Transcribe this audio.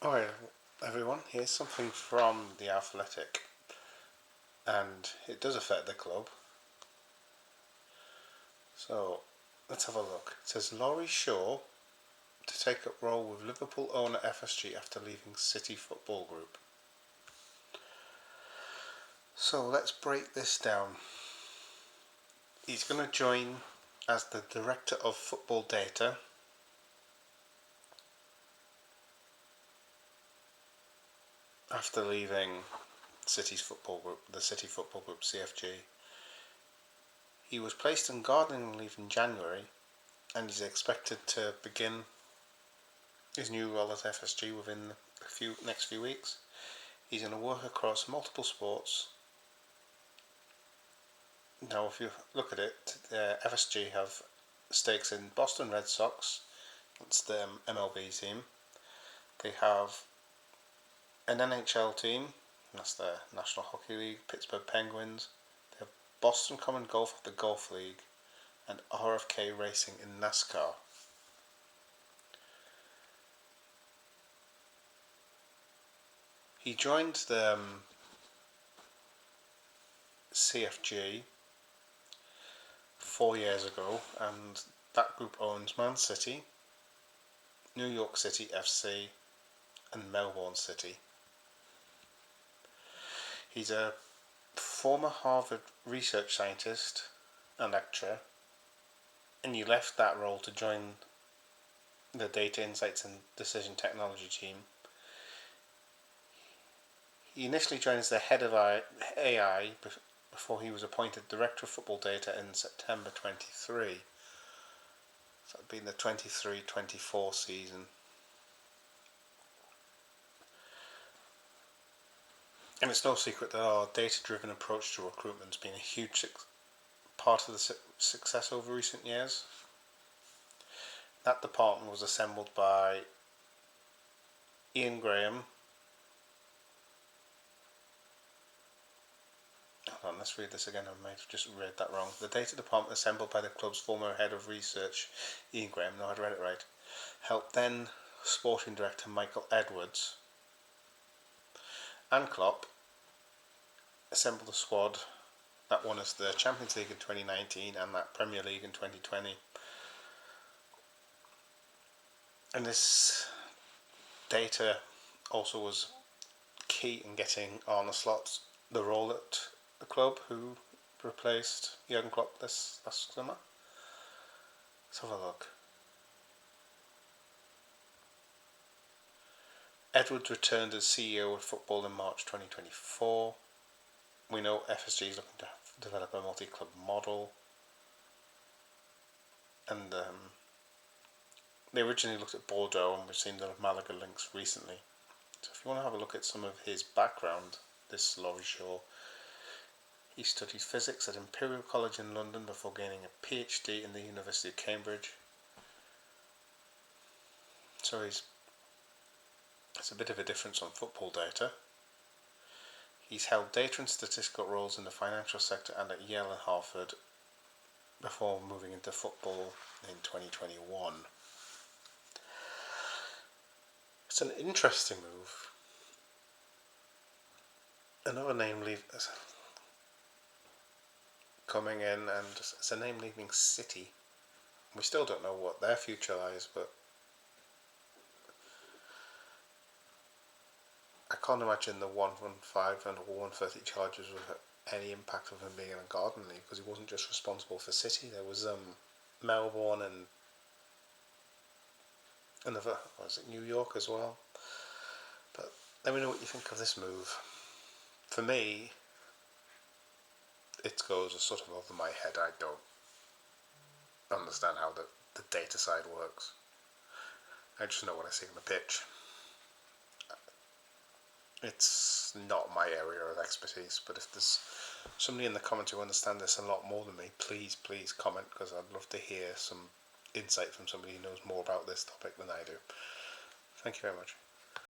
Alright, everyone, here's something from The Athletic, and it does affect the club. So, let's have a look. It says Laurie Shaw to take up role with Liverpool owner FSG after leaving City Football Group. So, let's break this down. He's going to join as the Director of Football Data. After leaving City's football group, the City Football Group (CFG), he was placed on gardening leave in January, and he's expected to begin his new role at FSG within the next few weeks. He's going to work across multiple sports. Now, if you look at it, FSG have stakes in Boston Red Sox. That's the MLB team. They have an NHL team. That's the National Hockey League, Pittsburgh Penguins. They have Boston Common Golf of the Golf League, and RFK Racing in NASCAR. He joined the CFG 4 years ago, and that group owns Man City, New York City FC, and Melbourne City. He's a former Harvard research scientist and lecturer, and he left that role to join the Data Insights and Decision Technology team. He initially joined as the head of AI before he was appointed Director of Football Data in September 23. So that'd been the 23-24 season. And it's no secret that our data-driven approach to recruitment has been a huge part of the success over recent years. That department was assembled by Ian Graham. Hold on, let's read this again. I might have just read that wrong. The data department assembled by the club's former head of research, Ian Graham, no, I'd read it right, helped then sporting director Michael Edwards and Klopp assembled a squad that won us the Champions League in 2019 and that Premier League in 2020. And this data also was key in getting Arne Slot the role at the club, who replaced Jurgen Klopp this last summer. Let's have a look. Edwards returned as CEO of football in March 2024. We know FSG is looking to develop a multi-club model, and they originally looked at Bordeaux, and we've seen the Malaga links recently. So if you want to have a look at some of his background, this Laurie Shaw, he studied physics at Imperial College in London before gaining a PhD in the University of Cambridge. So it's a bit of a difference on football data. He's held data and statistical roles in the financial sector and at Yale and Harvard before moving into football in 2021. It's an interesting move. Another name coming in, and it's a name leaving City. We still don't know what their future lies, but I can't imagine the 115 and 130 charges with any impact of him being in a garden league, because he wasn't just responsible for City. There was Melbourne and another, New York as well. But let me know what you think of this move. For me, it goes sort of over my head. I don't understand how the data side works. I just know what I see on the pitch. It's not my area of expertise, but if there's somebody in the comments who understands this a lot more than me, please comment, because I'd love to hear some insight from somebody who knows more about this topic than I do. Thank you very much.